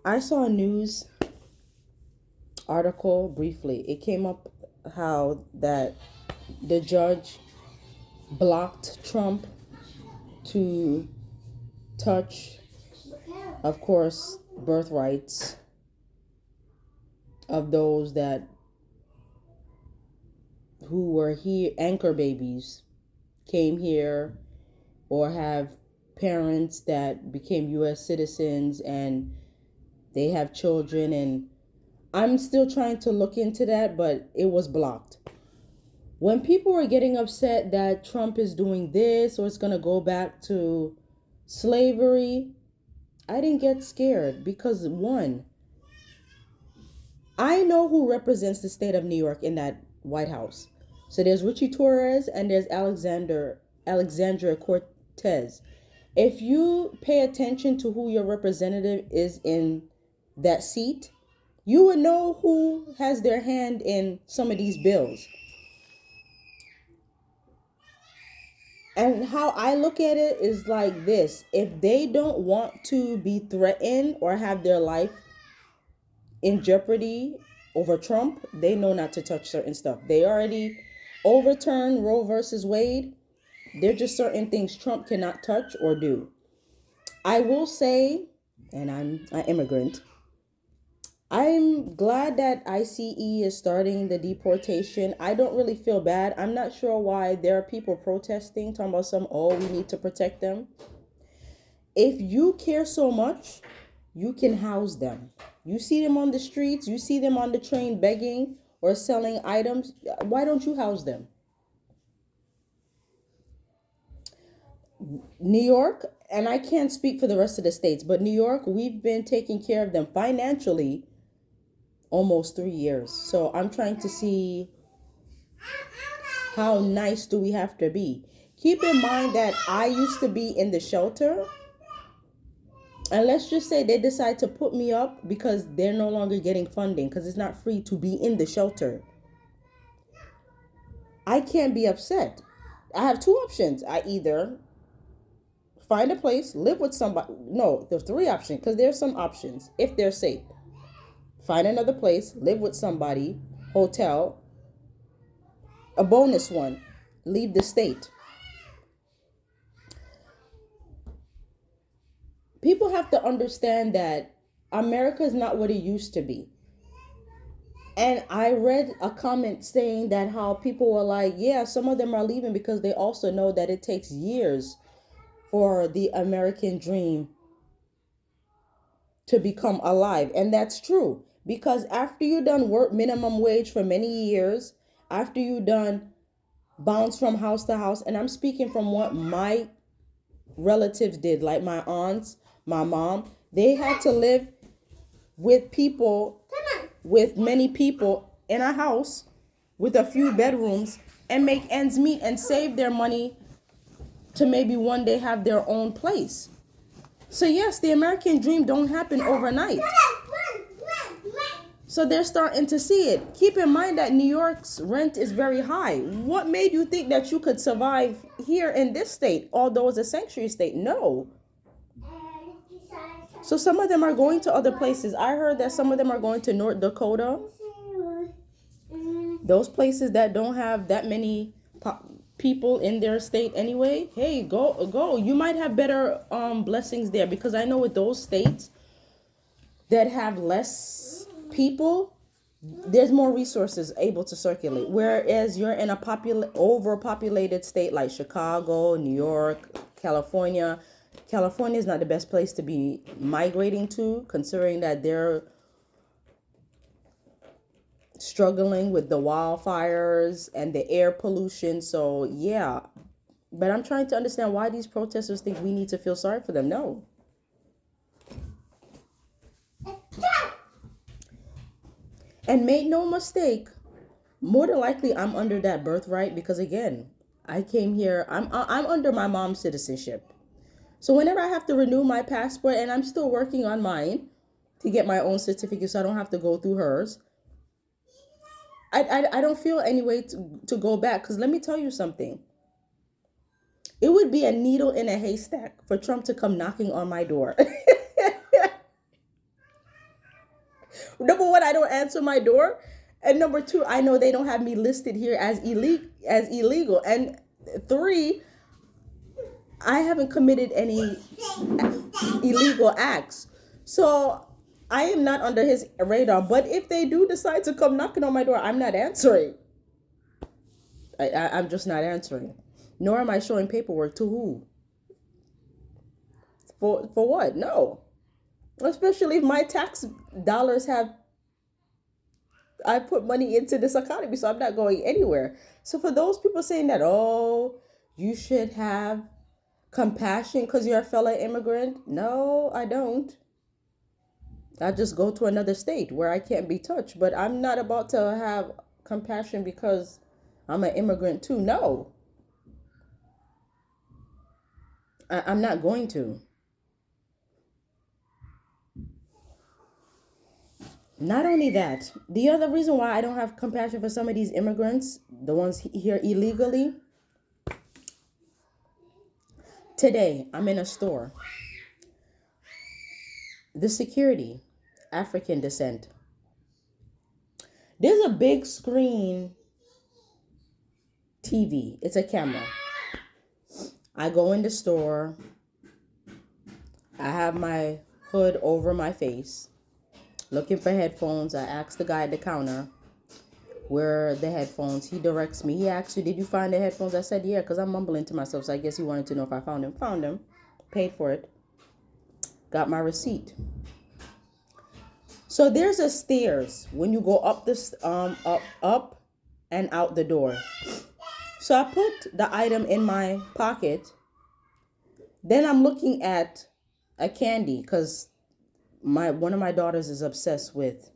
I saw a news article briefly. It came up how that the judge blocked Trump to touch, of course, birthrights of those that who were here, anchor babies, came here or have parents that became US citizens and they have children, and I'm still trying to look into that, but it was blocked. When people were getting upset that Trump is doing this or it's going to go back to slavery, I didn't get scared because one, I know who represents the state of New York in that White House. So there's Richie Torres and there's Alexandria Cortez. If you pay attention to who your representative is in that seat, you would know who has their hand in some of these bills. And how I look at it is like this: if they don't want to be threatened or have their life in jeopardy over Trump, they know not to touch certain stuff. They already overturned Roe versus Wade. There are just certain things Trump cannot touch or do. I will say, and I'm an immigrant, I'm glad that ICE is starting the deportation. I don't really feel bad. I'm not sure why there are people protesting, talking about we need to protect them. If you care so much, you can house them. You see them on the streets, you see them on the train begging or selling items. Why don't you house them? New York, and I can't speak for the rest of the states, but New York, we've been taking care of them financially almost 3 years. So I'm trying to see how nice do we have to be. Keep in mind that I used to be in the shelter, and let's just say they decide to put me up because they're no longer getting funding because it's not free to be in the shelter. I can't be upset. I have two options. I either find a place, live with somebody. No, there's three options because there's some options if they're safe. Find another place, live with somebody, hotel. A bonus one, leave the state. People have to understand that America is not what it used to be. And I read a comment saying that how people were like, yeah, some of them are leaving because they also know that it takes years for the American dream to become alive. And that's true. Because after you done work minimum wage for many years, after you done bounce from house to house, and I'm speaking from what my relatives did, like my aunts, my mom, they had to live with people, with many people in a house with a few bedrooms and make ends meet and save their money to maybe one day have their own place. So yes, the American dream don't happen overnight. So they're starting to see it. Keep in mind that New York's rent is very high. What made you think that you could survive here in this state, although it's a sanctuary state? No. So some of them are going to other places. I heard that some of them are going to North Dakota. Those places that don't have that many people in their state anyway. Hey, go. You might have better blessings there, because I know with those states that have less people, there's more resources able to circulate. Whereas you're in a overpopulated state like Chicago, New York, California. California is not the best place to be migrating to, considering that they're struggling with the wildfires and the air pollution. So yeah, but I'm trying to understand why these protesters think we need to feel sorry for them. No. And make no mistake, more than likely I'm under that birthright, because again, I came here, I'm under my mom's citizenship. So whenever I have to renew my passport, and I'm still working on mine to get my own certificate so I don't have to go through hers, I don't feel any way to go back, because let me tell you something. It would be a needle in a haystack for Trump to come knocking on my door. Number one, I don't answer my door, and number two, I know they don't have me listed here as illegal. And three, I haven't committed any illegal acts. So I am not under his radar. But if they do decide to come knocking on my door, I'm not answering. I'm just not answering. Nor am I showing paperwork to who. For what? No. Especially if my tax dollars have, I put money into this economy, so I'm not going anywhere. So for those people saying that, oh, you should have compassion because you're a fellow immigrant. No, I don't. I just go to another state where I can't be touched. But I'm not about to have compassion because I'm an immigrant too. No, I'm not going to. Not only that, the other reason why I don't have compassion for some of these immigrants, the ones here illegally, today I'm in a store. The security, African descent. There's a big screen TV. It's a camera. I go in the store. I have my hood over my face, looking for headphones. I ask the guy at the counter, where are the headphones? He directs me. He asks you, did you find the headphones? I said, yeah, because I'm mumbling to myself. So I guess he wanted to know if I found them. Found them. Paid for it. Got my receipt. So there's a stairs when you go up this up and out the door. So I put the item in my pocket. Then I'm looking at a candy because one of my daughters is obsessed with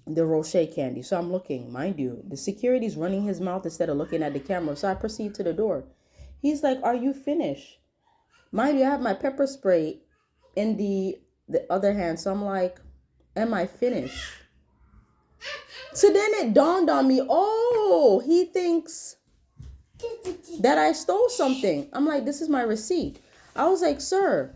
the Rocher candy. So I'm looking, mind you, the security's running his mouth instead of looking at the camera. So I proceed to the door. He's like, are you finished? Mind you, I have my pepper spray in the other hand. So I'm like, am I finished? So then it dawned on me, oh, he thinks that I stole something. I'm like, this is my receipt. I was like, sir,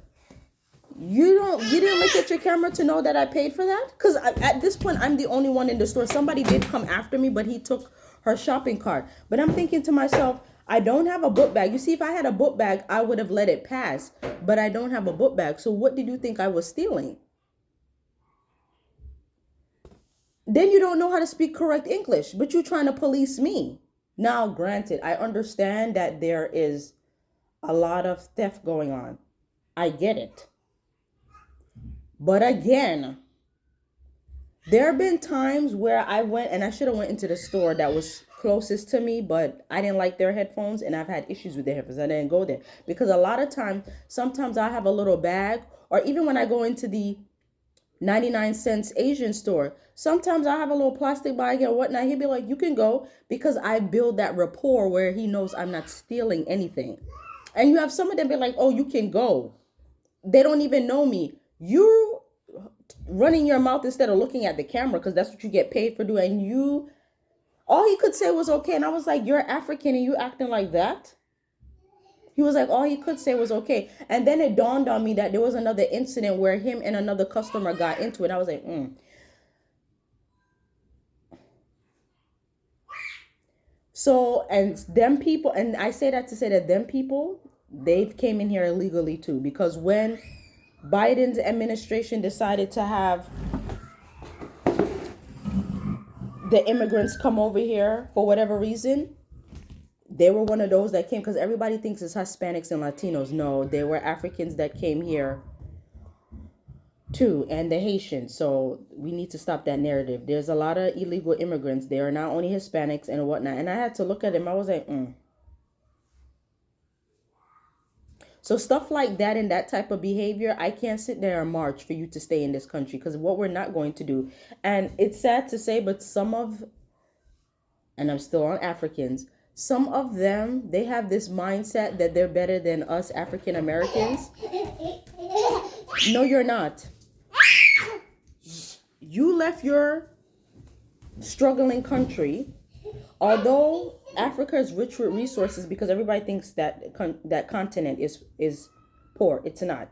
you didn't look at your camera to know that I paid for that? Because at this point, I'm the only one in the store. Somebody did come after me, but he took her shopping cart. But I'm thinking to myself, I don't have a book bag. You see, if I had a book bag, I would have let it pass. But I don't have a book bag. So what did you think I was stealing? Then you don't know how to speak correct English, but you're trying to police me. Now, granted, I understand that there is a lot of theft going on. I get it. But again, there have been times where I went, and I should have went into the store that was closest to me, but I didn't like their headphones, and I've had issues with their headphones. I didn't go there because a lot of times, sometimes I have a little bag, or even when I go into the 99 cents Asian store, sometimes I have a little plastic bag and whatnot. He'd be like, you can go, because I build that rapport where he knows I'm not stealing anything. And you have some of them be like, oh, you can go. They don't even know me. You running your mouth instead of looking at the camera, because that's what you get paid for doing. And all he could say was okay. And I was like, you're African and you acting like that? He was like, all he could say was okay. And then it dawned on me that there was another incident where him and another customer got into it. I was like, So, and them people, and I say that to say that them people, they came in here illegally too. Because when Biden's administration decided to have the immigrants come over here for whatever reason, they were one of those that came, because everybody thinks it's Hispanics and Latinos. No, they were Africans that came here too, and the Haitians. So we need to stop that narrative. There's a lot of illegal immigrants. They are not only Hispanics and whatnot. And I had to look at them. I was like, So stuff like that and that type of behavior, I can't sit there and march for you to stay in this country, because what we're not going to do. And it's sad to say, but and I'm still on Africans, some of them, they have this mindset that they're better than us African Americans. No, you're not. You left your struggling country, although Africa is rich with resources, because everybody thinks that that continent is poor. It's not.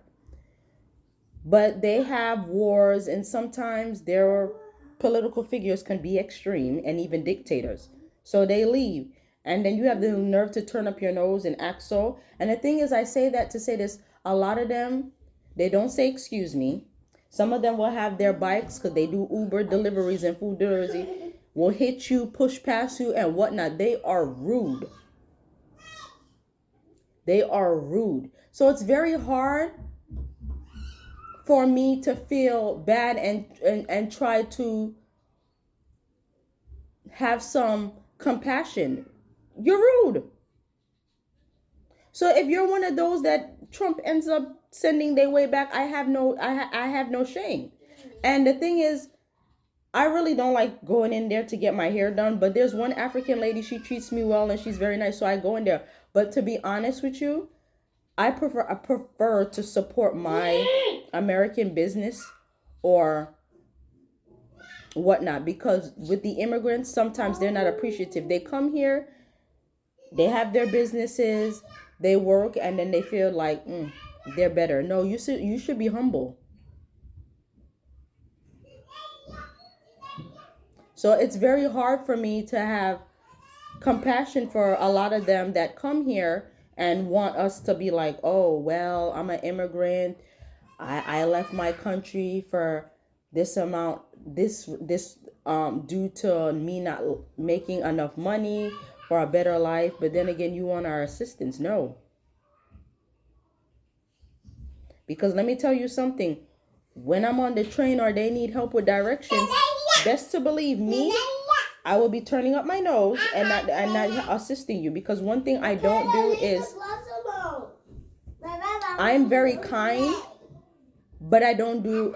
But they have wars, and sometimes their political figures can be extreme and even dictators. So they leave. And then you have the nerve to turn up your nose and act so. And the thing is, I say that to say this, a lot of them, they don't say excuse me. Some of them will have their bikes because they do Uber deliveries and food deliveries, will hit you, push past you, and whatnot. They are rude. They are rude. So it's very hard for me to feel bad and try to have some compassion. You're rude. So if you're one of those that Trump ends up sending their way back, I have no shame. And the thing is, I really don't like going in there to get my hair done, but there's one African lady, she treats me well and she's very nice, so I go in there. But to be honest with you, I prefer to support my American business or whatnot, because with the immigrants, sometimes they're not appreciative. They come here, they have their businesses, they work, and then they feel like they're better. No, you should be humble. So it's very hard for me to have compassion for a lot of them that come here and want us to be like, oh well, I'm an immigrant, I left my country for this amount, this due to me not making enough money for a better life. But then again, you want our assistance. No. Because let me tell you something, when I'm on the train or they need help with directions, best to believe me, I will be turning up my nose and not assisting you. Because one thing I don't do is, I'm very kind, but I don't deal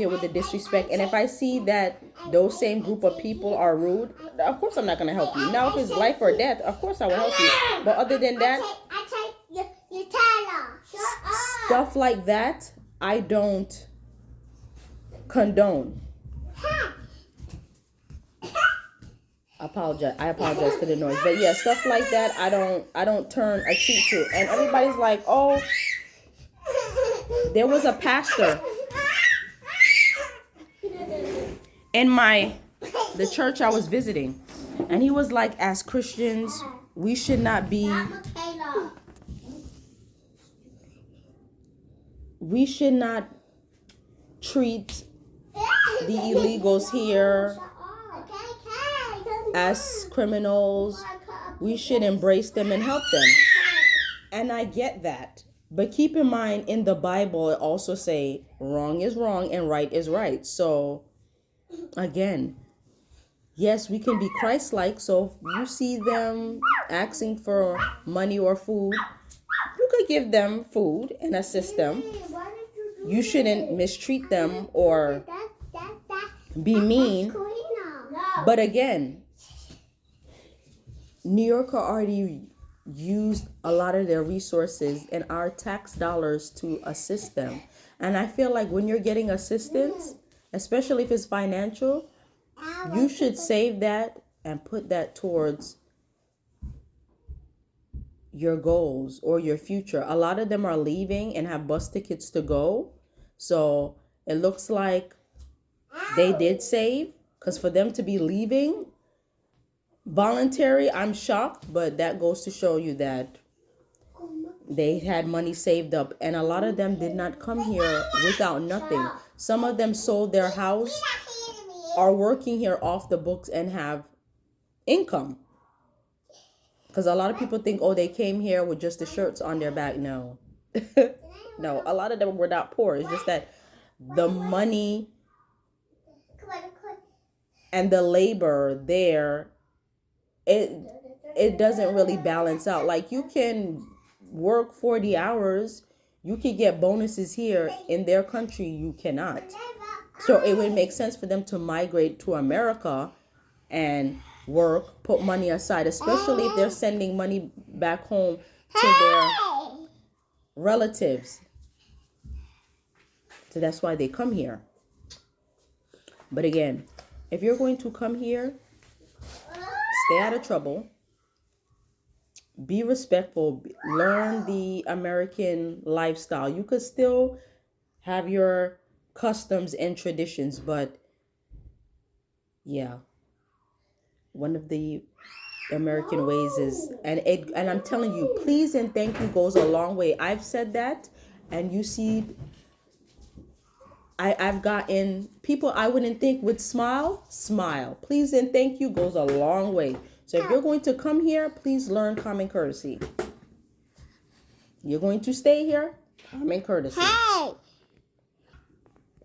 with the disrespect. And if I see that those same group of people are rude, of course I'm not going to help you. Now if it's life or death, of course I will help you. But other than that, stuff like that, I don't condone. I apologize for the noise. But yeah, stuff like that, I don't turn a cheek to. And everybody's like, oh, there was a pastor in the church I was visiting, and he was like, as Christians, we should not treat the illegals here as criminals. We should embrace them and help them. And I get that. But keep in mind, in the Bible, it also say wrong is wrong and right is right. So again, yes, we can be Christ-like. So if you see them asking for money or food, you could give them food and assist them. You shouldn't mistreat them or be mean. But again, New York already used a lot of their resources and our tax dollars to assist them. And I feel like when you're getting assistance, especially if it's financial, you should save that and put that towards your goals or your future. A lot of them are leaving and have bus tickets to go. So it looks like they did save, because for them to be leaving voluntary, I'm shocked, but that goes to show you that they had money saved up. And a lot of them did not come here without nothing. Some of them sold their house, are working here off the books and have income. Because a lot of people think, oh, they came here with just the shirts on their back. No. No, a lot of them were not poor. It's just that the money and the labor there, it doesn't really balance out. Like, you can work 40 hours, you can get bonuses here. In their country, you cannot. So it would make sense for them to migrate to America and work, put money aside, especially if they're sending money back home to their relatives. So that's why they come here. But again, if you're going to come here, stay out of trouble, be respectful, learn the American lifestyle. You could still have your customs and traditions, but yeah, one of the American ways is, and I'm telling you, please and thank you goes a long way. I've said that, and you see, I've gotten people I wouldn't think would smile. Please and thank you goes a long way. So if you're going to come here, please learn common courtesy. You're going to stay here, common courtesy.